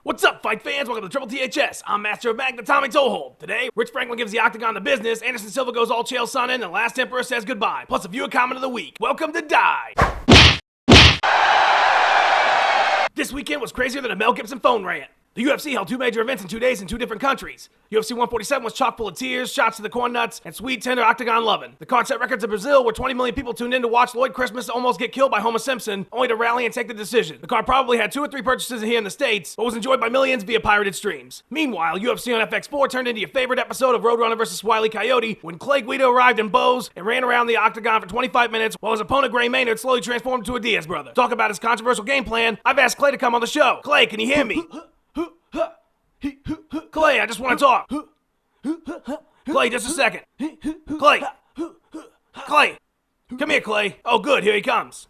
What's up, fight fans? Welcome to Triple THS. I'm Master of Magna Tommy Toehold. Today, Rich Franklin gives the Octagon the business, Anderson Silva goes all Chael Sonnen, and the Last Emperor says goodbye. Plus a viewer comment of the week. Welcome to Die. This weekend was crazier than a Mel Gibson phone rant. The UFC held two major events in 2 days in two different countries. UFC 147 was chock full of tears, shots to the corn nuts, and sweet, tender octagon loving. The card set records of Brazil, where 20 million people tuned in to watch Lloyd Christmas almost get killed by Homer Simpson, only to rally and take the decision. The card probably had 2 or 3 purchases here in the States, but was enjoyed by millions via pirated streams. Meanwhile, UFC on FX4 turned into your favorite episode of Roadrunner vs. Wile E. Coyote when Clay Guida arrived in Bose and ran around the octagon for 25 minutes while his opponent Gray Maynard slowly transformed into a Diaz brother. Talk about his controversial game plan. I've asked Clay to come on the show. Clay, can you hear me? Clay, I just want to talk. Clay, just a second. Clay. Clay. Come here, Clay. Oh, good. Here he comes.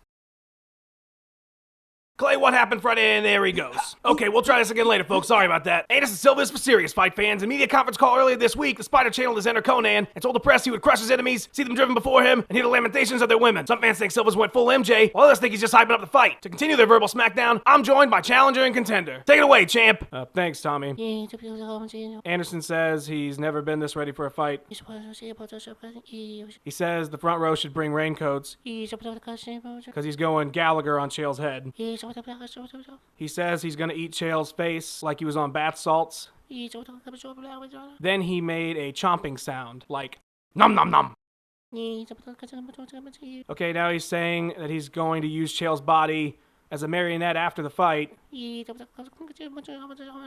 Clay, what happened Friday? And there he goes. Okay, we'll try this again later, folks. Sorry about that. Anderson Silva is for serious, fight fans. In a media conference call earlier this week, the Spider channeled his inner Conan and told the press he would crush his enemies, see them driven before him, and hear the lamentations of their women. Some fans think Silva's went full MJ, while others think he's just hyping up the fight. To continue their verbal smackdown, I'm joined by challenger and contender. Take it away, champ. Thanks, Tommy. Anderson says he's never been this ready for a fight. He says the front row should bring raincoats because he's going Gallagher on Chael's head. He says he's gonna eat Chael's face like he was on bath salts. Then he made a chomping sound, like nom nom nom. Okay, now he's saying that he's going to use Chael's body as a marionette after the fight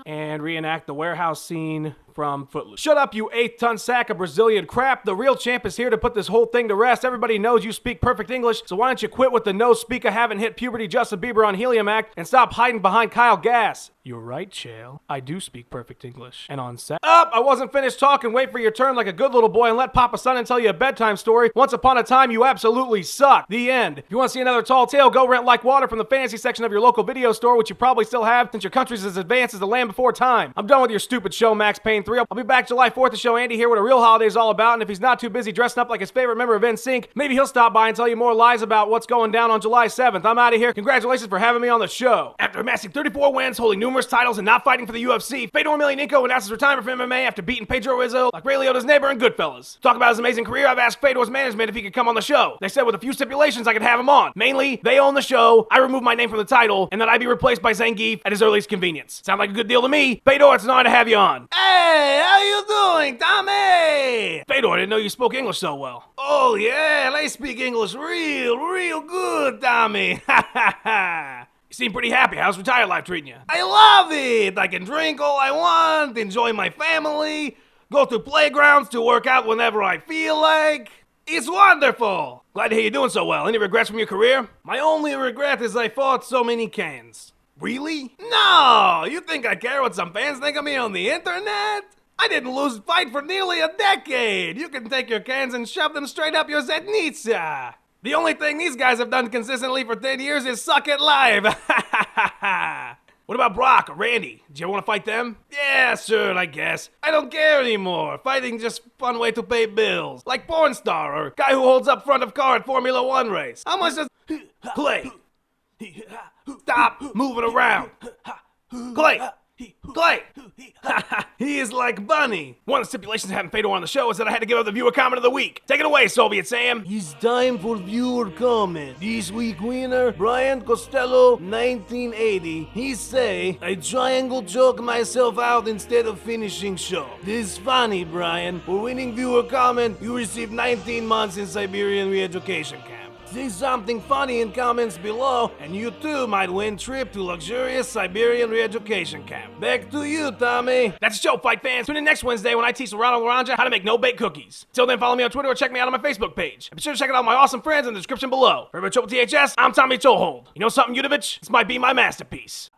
and reenact the warehouse scene from Footloose. Shut up, you 8-ton sack of Brazilian crap. The real champ is here to put this whole thing to rest. Everybody knows you speak perfect English, so why don't you quit with the no speak I haven't hit puberty Justin Bieber on helium act and stop hiding behind Kyle Gass. You're right, Chael. I do speak perfect English. And on set. I wasn't finished talking. Wait for your turn like a good little boy and let Papa Sonnen tell you a bedtime story. Once upon a time, you absolutely suck. The end. If you want to see another tall tale, go rent Like Water from the fantasy section of your local video store, which you probably still have since your country's as advanced as the land before time. I'm done with your stupid show, Max Payne 3. I'll be back July 4th to show Andy here what a real holiday is all about, and if he's not too busy dressing up like his favorite member of NSYNC, maybe he'll stop by and tell you more lies about what's going down on July 7th. I'm out of here. Congratulations for having me on the show. After amassing 34 wins, holding numerous titles, and not fighting for the UFC, Fedor Emelianenko announced his retirement from MMA after beating Pedro Rizzo like Ray Liotta's neighbor in Goodfellas. Talk about his amazing career, I've asked Fedor's management if he could come on the show. They said with a few stipulations I could have him on. Mainly, they own the show, I remove my name from the title, and that I be replaced by Zangief at his earliest convenience. Sound like a good deal to me. Fedor, it's an honor to have you on. Hey, how you doing, Tommy? Fedor, I didn't know you spoke English so well. Oh yeah, I speak English real good, Tommy. Ha ha ha. You seem pretty happy. How's retired life treating you? I love it. I can drink all I want, enjoy my family, go to playgrounds to work out whenever I feel like. It's wonderful. Glad to hear you're doing so well. Any regrets from your career? My only regret is I fought so many cans. Really? No! You think I care what some fans think of me on the internet? I didn't lose a fight for nearly a decade. You can take your cans and shove them straight up your Zetnitsa. The only thing these guys have done consistently for 10 years is suck it live. What about Brock or Randy? Did you ever want to fight them? Yeah, sure, I guess. I don't care anymore. Fighting's just a fun way to pay bills. Like porn star or guy who holds up front of car at Formula 1 race. How much does... Clay! Stop moving around! Clay! Clay! He is like Bunny. One of the stipulations of having Fedor on the show is that I had to give up the viewer comment of the week. Take it away, Soviet Sam. It's time for viewer comment. This week winner, Brian Costello, 1980. He say, I triangle choke myself out instead of finishing show. This is funny, Brian. For winning viewer comment, you receive 19 months in Siberian re-education camp. Say something funny in comments below, and you too might win trip to luxurious Siberian re-education camp. Back to you, Tommy. That's the show, fight fans. Tune in next Wednesday when I teach Ronald Laranja how to make no-bake cookies. Till then, follow me on Twitter or check me out on my Facebook page. And be sure to check out my awesome friends in the description below. For Triple THS, I'm Tommy Toehold. You know something, Udovich? This might be my masterpiece.